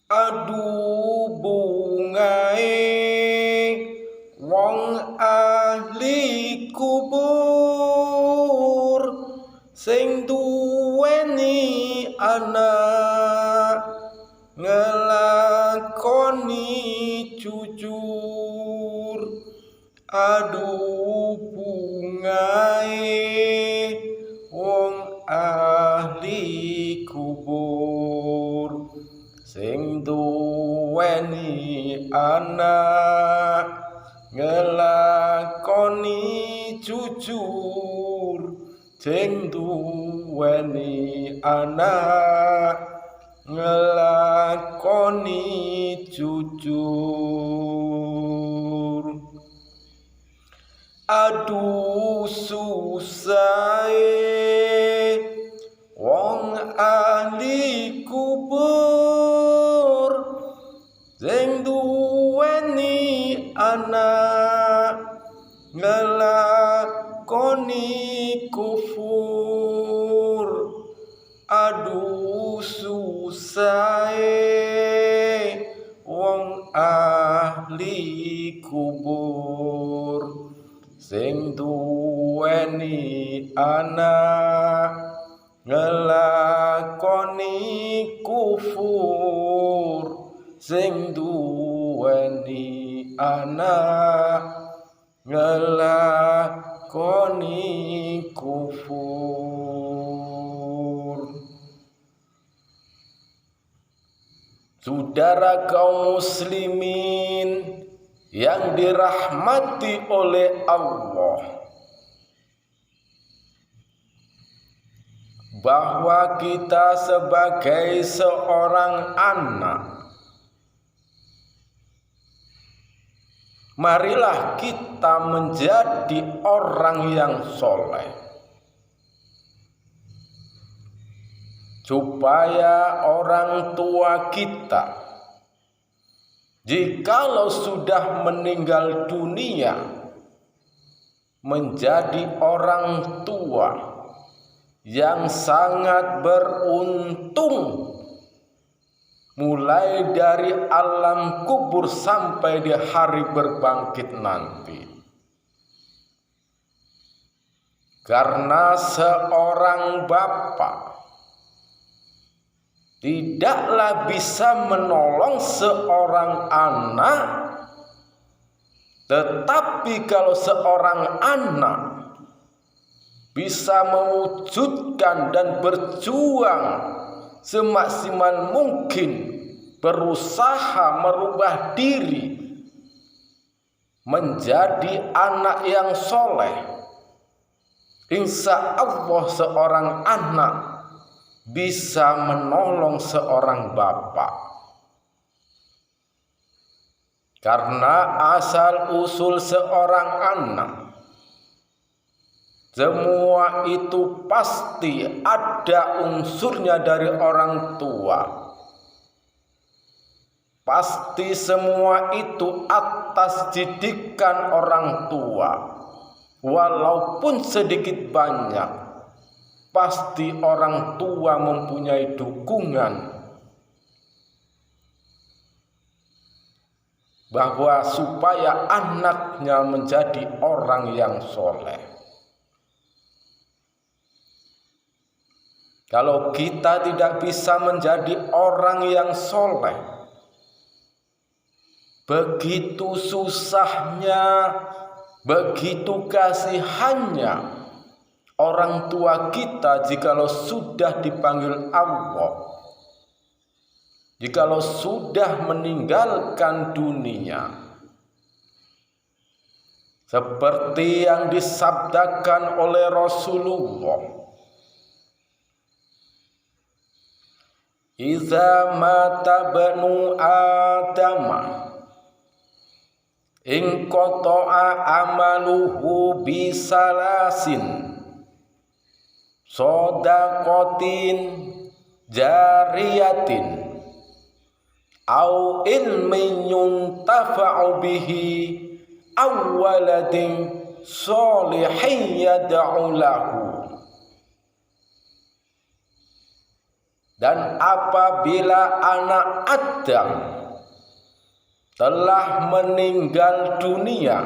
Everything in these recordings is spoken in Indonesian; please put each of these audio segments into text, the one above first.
Aduh bungae wong ahli kubur sing duweni anak ngelakoni jujur. Aduh bungae wong ahli kubur sing duweni anak ngelakoni jujur, sing duweni anak ngelakoni jujur. Aduh susahe wong ahli kubur sing duweni anak ngelakoni kufur. Aduh susahe wong ahli kubur sing duweni anak ngelakoni kufur, sing duweni anak ngelakoni kufur. Saudara kaum muslimin yang dirahmati oleh Allah, bahwa kita sebagai seorang anak, marilah kita menjadi orang yang soleh, supaya orang tua kita jikalau sudah meninggal dunia menjadi orang tua yang sangat beruntung, mulai dari alam kubur sampai di hari berbangkit nanti. Karena seorang bapak tidaklah bisa menolong seorang anak, tetapi kalau seorang anak bisa mewujudkan dan berjuang semaksimal mungkin, berusaha merubah diri menjadi anak yang soleh, insya Allah seorang anak bisa menolong seorang bapak. Karena asal usul seorang anak, semua itu pasti ada unsurnya dari orang tua. Pasti semua itu atas didikan orang tua. Walaupun sedikit banyak, pasti orang tua mempunyai dukungan bahwa supaya anaknya menjadi orang yang soleh. Kalau kita tidak bisa menjadi orang yang soleh, begitu susahnya, begitu kasihannya orang tua kita jikalau sudah dipanggil Allah, jikalau sudah meninggalkan dunia. Seperti yang disabdakan oleh Rasulullah, "Iza mata banu Adama in qata'a amaluhu bisalasin shadaqatin jariyatin au ilmin yuntafa'u bihi aw waladin sholihin yad'u lahu." Dan apabila anak Adam telah meninggal dunia,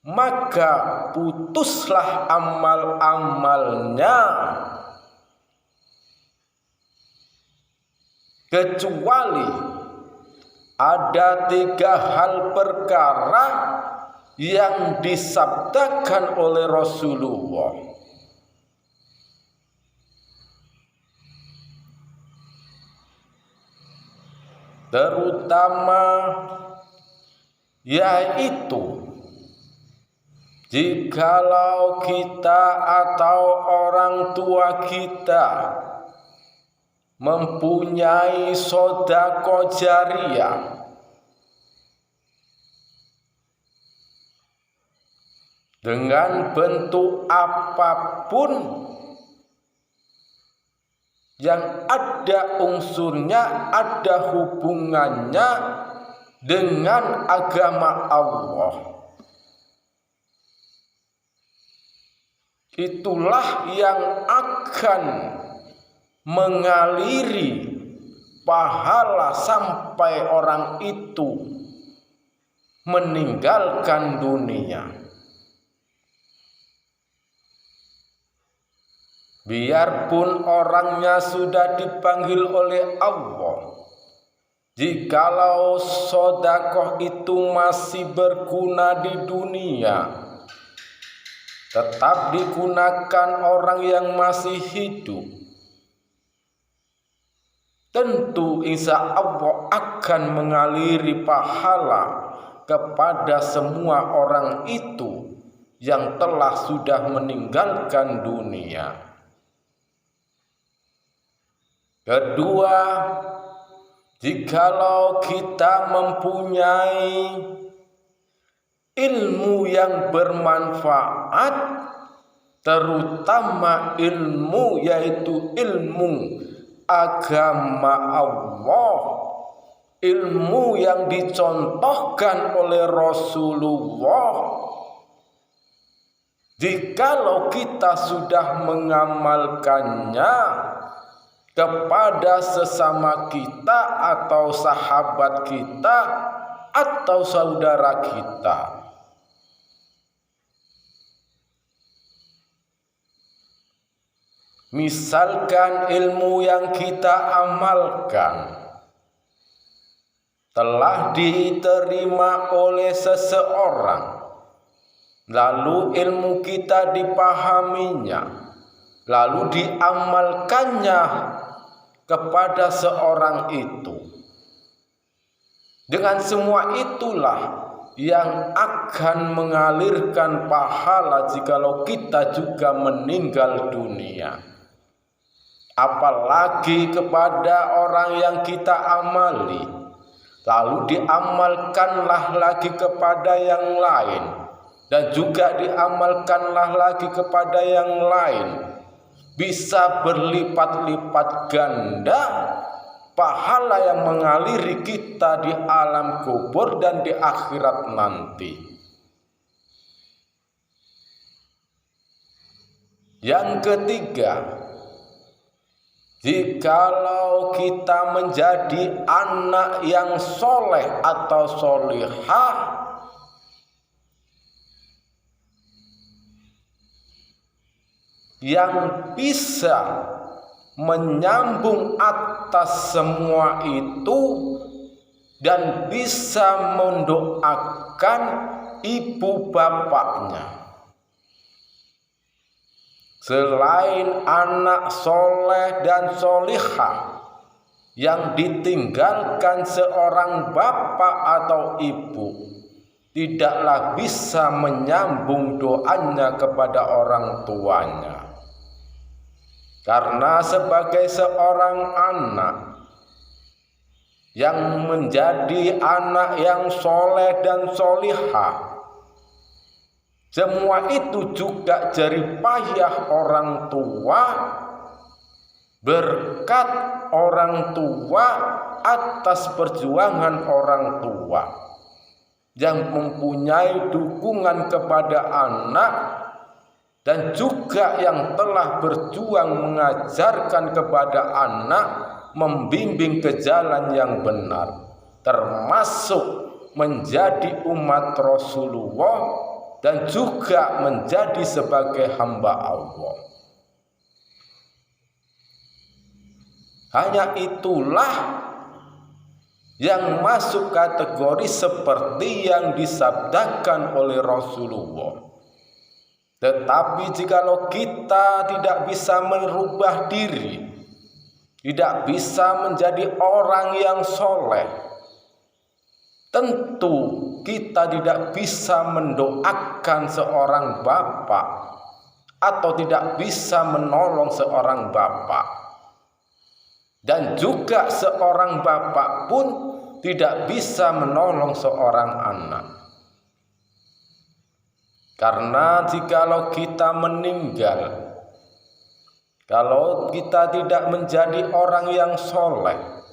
maka putuslah amal-amalnya, kecuali ada 3 hal perkara yang disabdakan oleh Rasulullah. Terutama yaitu jikalau kita atau orang tua kita mempunyai sedekah jariyah, dengan bentuk apapun yang ada unsurnya, ada hubungannya dengan agama Allah, itulah yang akan mengaliri pahala sampai orang itu meninggalkan dunia. Biarpun orangnya sudah dipanggil oleh Allah, jikalau sedekah itu masih berguna di dunia, tetap digunakan orang yang masih hidup, tentu insya Allah akan mengaliri pahala kepada semua orang itu yang telah sudah meninggalkan dunia. Kedua, jikalau kita mempunyai ilmu yang bermanfaat, terutama ilmu yaitu ilmu agama Allah, ilmu yang dicontohkan oleh Rasulullah, jikalau kita sudah mengamalkannya kepada sesama kita atau sahabat kita atau saudara kita, misalkan ilmu yang kita amalkan telah diterima oleh seseorang, lalu ilmu kita dipahaminya, lalu diamalkannya kepada seorang itu. Dengan semua itulah yang akan mengalirkan pahala jikalau kita juga meninggal dunia. Apalagi kepada orang yang kita amali, lalu diamalkanlah lagi kepada yang lain, dan juga diamalkanlah lagi kepada yang lain. Bisa berlipat-lipat ganda pahala yang mengaliri kita di alam kubur dan di akhirat nanti. Yang ketiga, jikalau kita menjadi anak yang soleh atau solihah, yang bisa menyambung atas semua itu dan bisa mendoakan ibu bapaknya. Selain anak soleh dan solihah yang ditinggalkan seorang bapak atau ibu, tidaklah bisa menyambung doanya kepada orang tuanya. Karena sebagai seorang anak yang menjadi anak yang soleh dan solihah, semua itu juga jerih payah orang tua, berkat orang tua atas perjuangan orang tua yang mempunyai dukungan kepada anak dan juga yang telah berjuang mengajarkan kepada anak, membimbing ke jalan yang benar, termasuk menjadi umat Rasulullah dan juga menjadi sebagai hamba Allah. Hanya itulah yang masuk kategori seperti yang disabdakan oleh Rasulullah. Tetapi jikalau kita tidak bisa merubah diri, tidak bisa menjadi orang yang soleh, tentu kita tidak bisa mendoakan seorang bapak atau tidak bisa menolong seorang bapak. Dan juga seorang bapak pun tidak bisa menolong seorang anak. Karena jikalau kita meninggal, kalau kita tidak menjadi orang yang soleh,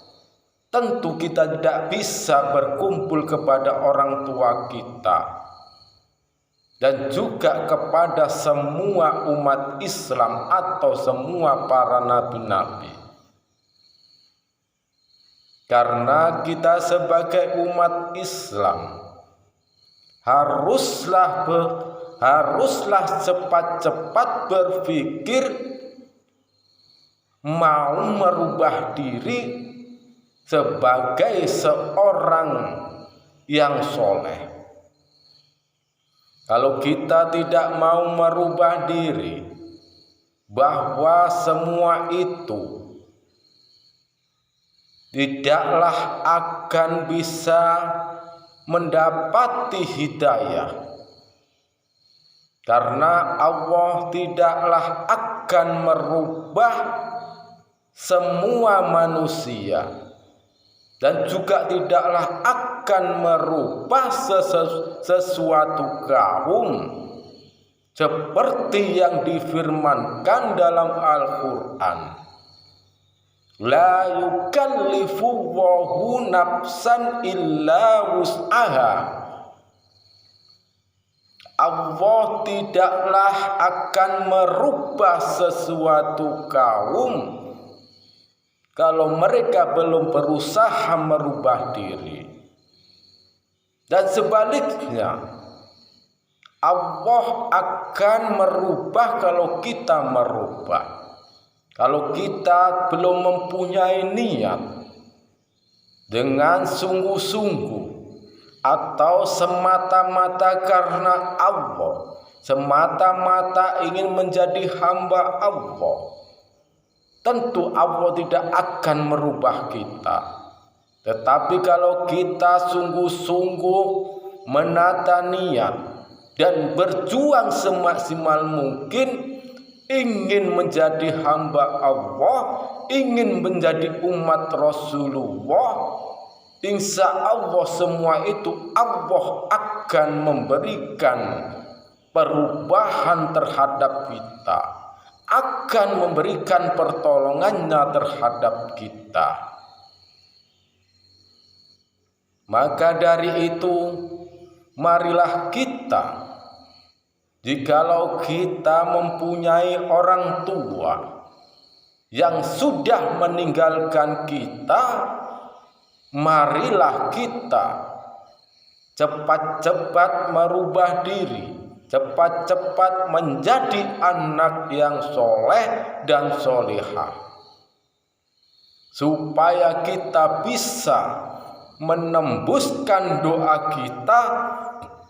tentu kita tidak bisa berkumpul kepada orang tua kita dan juga kepada semua umat Islam atau semua para nabi-nabi. Karena kita sebagai umat Islam haruslah cepat-cepat berpikir mau merubah diri sebagai seorang yang soleh. Kalau kita tidak mau merubah diri bahwa semua itu tidaklah akan bisa mendapati hidayah, karena Allah tidaklah akan merubah semua manusia dan juga tidaklah akan merubah sesuatu kaum seperti yang difirmankan dalam Al-Quran. La yukallifullahu nafsan illa wus'aha. Allah tidaklah akan merubah sesuatu kaum kalau mereka belum berusaha merubah diri. Dan sebaliknya, Allah akan merubah kalau kita merubah. Kalau kita belum mempunyai niat dengan sungguh-sungguh atau semata-mata karena Allah, semata-mata ingin menjadi hamba Allah, tentu Allah tidak akan merubah kita. Tetapi kalau kita sungguh-sungguh menata niat dan berjuang semaksimal mungkin ingin menjadi hamba Allah, ingin menjadi umat Rasulullah, insya Allah semua itu Allah akan memberikan perubahan terhadap kita, akan memberikan pertolongannya terhadap kita. Maka dari itu, marilah kita, jikalau kita mempunyai orang tua yang sudah meninggalkan kita, marilah kita cepat-cepat merubah diri, cepat-cepat menjadi anak yang soleh dan solehah, supaya kita bisa menembuskan doa kita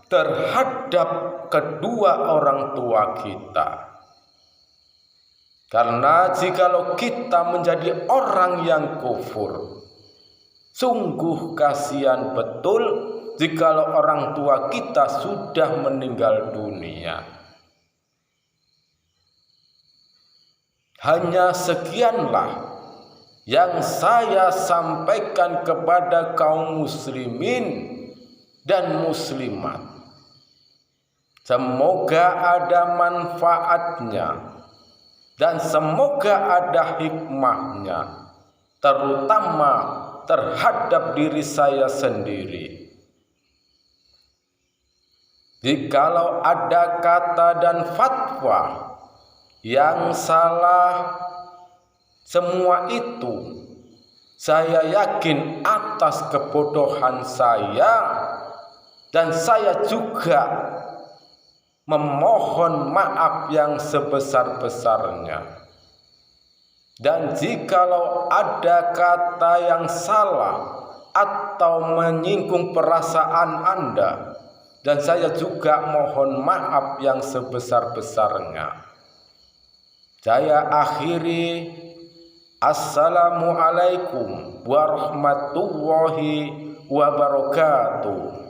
terhadap kedua orang tua kita. Karena jikalau kita menjadi orang yang kufur, sungguh kasihan betul jikalau orang tua kita sudah meninggal dunia. Hanya sekianlah yang saya sampaikan kepada kaum muslimin dan muslimat. Semoga ada manfaatnya dan semoga ada hikmahnya, terutama terhadap diri saya sendiri. Jikalau ada kata dan fatwa yang salah, semua itu saya yakin atas kebodohan saya, dan saya juga memohon maaf yang sebesar-besarnya. Dan jikalau ada kata yang salah atau menyinggung perasaan Anda, dan saya juga mohon maaf yang sebesar-besarnya. Saya akhiri, assalamualaikum warahmatullahi wabarakatuh.